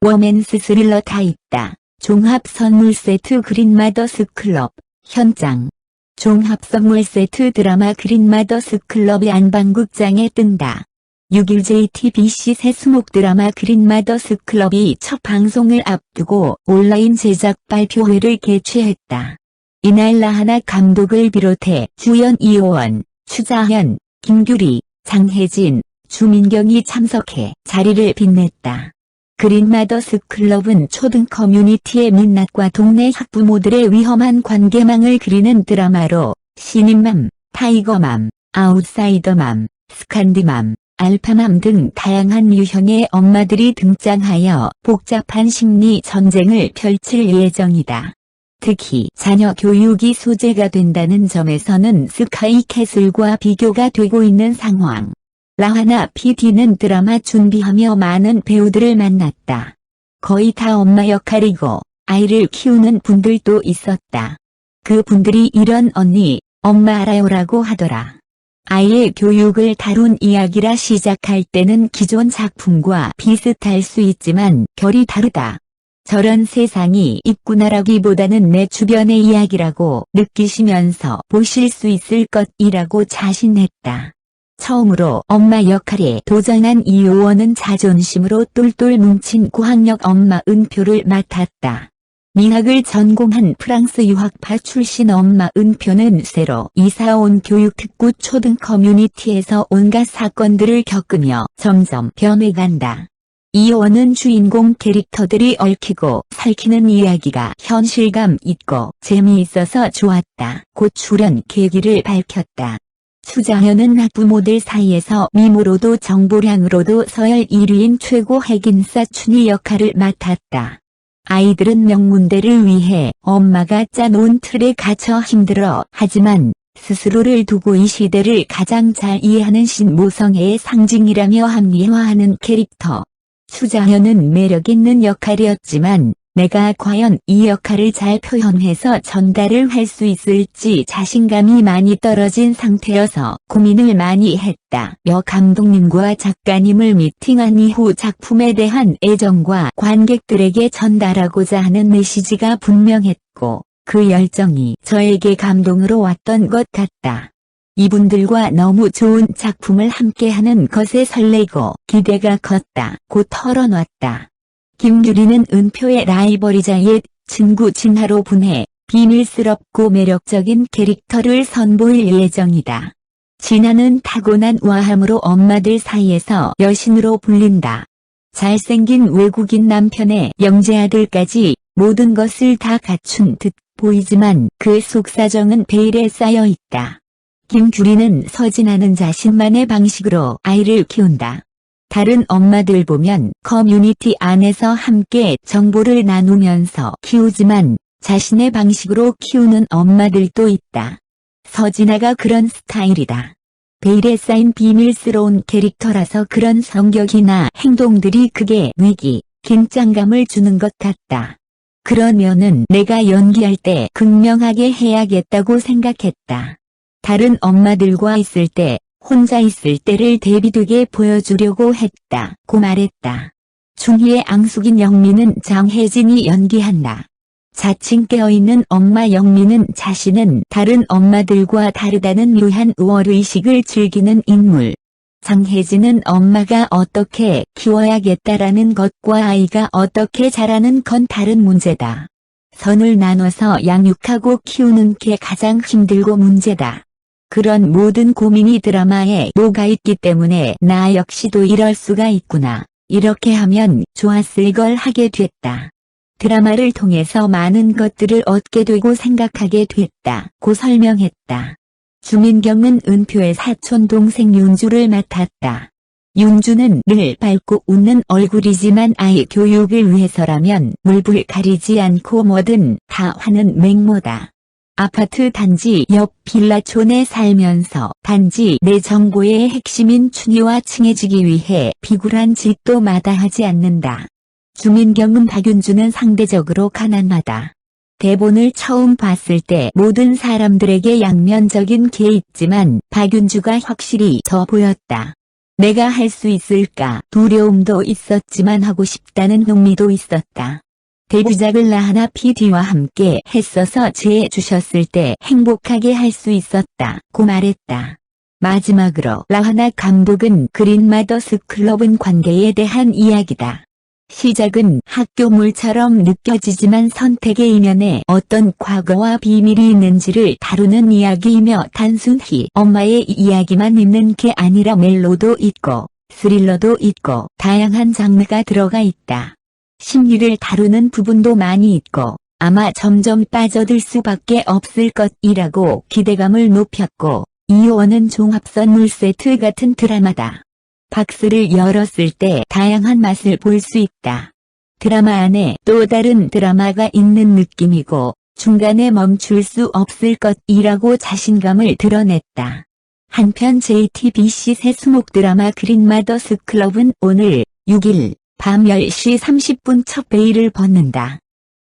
워맨스 스릴러 다 있다. 종합 선물 세트 그린마더스 클럽. 현장. 종합 선물 세트 드라마 그린마더스 클럽이 안방극장에 뜬다. 6일 JTBC 새 수목 드라마 그린마더스 클럽이 첫 방송을 앞두고 온라인 제작 발표회를 개최했다. 이날 나하나 감독을 비롯해 주연 이호원, 추자현, 김규리, 장혜진, 주민경이 참석해 자리를 빛냈다. 그린마더스 클럽은 초등 커뮤니티의 민낯과 동네 학부모들의 위험한 관계망을 그리는 드라마로 신인맘, 타이거맘, 아웃사이더맘, 스칸디맘, 알파맘 등 다양한 유형의 엄마들이 등장하여 복잡한 심리 전쟁을 펼칠 예정이다. 특히 자녀 교육이 소재가 된다는 점에서는 스카이캐슬과 비교가 되고 있는 상황. 라하나 PD는 드라마 준비하며 많은 배우들을 만났다. 거의 다 엄마 역할이고 아이를 키우는 분들도 있었다. 그 분들이 이런 언니, 엄마 알아요라고 하더라. 아이의 교육을 다룬 이야기라 시작할 때는 기존 작품과 비슷할 수 있지만 결이 다르다. 저런 세상이 있구나라기보다는 내 주변의 이야기라고 느끼시면서 보실 수 있을 것이라고 자신했다. 처음으로 엄마 역할에 도전한 이호원은 자존심으로 똘똘 뭉친 고학력 엄마 은표를 맡았다. 미학을 전공한 프랑스 유학파 출신 엄마 은표는 새로 이사온 교육특구 초등 커뮤니티에서 온갖 사건들을 겪으며 점점 변해간다. 이호원은 주인공 캐릭터들이 얽히고 설키는 이야기가 현실감 있고 재미있어서 좋았다. 곧 출연 계기를 밝혔다. 추자현은 학부모들 사이에서 미모로도 정보량으로도 서열 1위인 최고 핵인싸 춘희 역할을 맡았다. 아이들은 명문대를 위해 엄마가 짜놓은 틀에 갇혀 힘들어 하지만 스스로를 두고 이 시대를 가장 잘 이해하는 신모성애의 상징이라며 합리화하는 캐릭터. 추자현은 매력있는 역할이었지만 내가 과연 이 역할을 잘 표현해서 전달을 할 수 있을지 자신감이 많이 떨어진 상태여서 고민을 많이 했다. 여 감독님과 작가님을 미팅한 이후 작품에 대한 애정과 관객들에게 전달하고자 하는 메시지가 분명했고 그 열정이 저에게 감동으로 왔던 것 같다. 이분들과 너무 좋은 작품을 함께하는 것에 설레고 기대가 컸다. 곧 털어놨다. 김규리는 은표의 라이벌이자 옛 친구 진하로 분해 비밀스럽고 매력적인 캐릭터를 선보일 예정이다. 진하는 타고난 와함으로 엄마들 사이에서 여신으로 불린다. 잘생긴 외국인 남편의 영재아들까지 모든 것을 다 갖춘 듯 보이지만 그 속사정은 베일에 쌓여 있다. 김규리는 서진하는 자신만의 방식으로 아이를 키운다. 다른 엄마들 보면 커뮤니티 안에서 함께 정보를 나누면서 키우지만 자신의 방식으로 키우는 엄마들도 있다. 서진아가 그런 스타일이다. 베일에 쌓인 비밀스러운 캐릭터라서 그런 성격이나 행동들이 크게 위기, 긴장감을 주는 것 같다. 그러면은 내가 연기할 때 극명하게 해야겠다고 생각했다. 다른 엄마들과 있을 때 혼자 있을 때를 대비되게 보여주려고 했다고 말했다. 춘희의 앙숙인 영미는 장혜진이 연기한다. 자칭 깨어있는 엄마 영미는 자신은 다른 엄마들과 다르다는 묘한 우월의식을 즐기는 인물. 장혜진은 엄마가 어떻게 키워야겠다라는 것과 아이가 어떻게 자라는 건 다른 문제다. 선을 나눠서 양육하고 키우는 게 가장 힘들고 문제다. 그런 모든 고민이 드라마에 녹아있기 때문에 나 역시도 이럴 수가 있구나. 이렇게 하면 좋았을 걸 하게 됐다. 드라마를 통해서 많은 것들을 얻게 되고 생각하게 됐다고 설명했다. 주민경은 은표의 사촌 동생 윤주를 맡았다. 윤주는 늘 밝고 웃는 얼굴이지만 아이 교육을 위해서라면 물불 가리지 않고 뭐든 다 하는 맹모다. 아파트 단지 옆 빌라촌에 살면서 단지 내 정보의 핵심인 춘희와 친해지기 위해 비굴한 짓도 마다하지 않는다. 주민경은 박윤주는 상대적으로 가난하다. 대본을 처음 봤을 때 모든 사람들에게 양면적인 게 있지만 박윤주가 확실히 더 보였다. 내가 할 수 있을까 두려움도 있었지만 하고 싶다는 흥미도 있었다. 데뷔작을 라하나 PD와 함께 했어서 제해 주셨을 때 행복하게 할 수 있었다고 말했다. 마지막으로 라하나 감독은 그린 마더스 클럽은 관계에 대한 이야기다. 시작은 학교물처럼 느껴지지만 선택의 이면에 어떤 과거와 비밀이 있는지를 다루는 이야기이며 단순히 엄마의 이야기만 있는 게 아니라 멜로도 있고 스릴러도 있고 다양한 장르가 들어가 있다. 심리를 다루는 부분도 많이 있고 아마 점점 빠져들 수밖에 없을 것이라고 기대감을 높였고 이호원은 종합선물 세트 같은 드라마다. 박스를 열었을 때 다양한 맛을 볼 수 있다. 드라마 안에 또 다른 드라마가 있는 느낌이고 중간에 멈출 수 없을 것이라고 자신감을 드러냈다. 한편 JTBC 새 수목 드라마 그린 마더스 클럽은 오늘 6일 밤 10시 30분 첫 베일을 벗는다.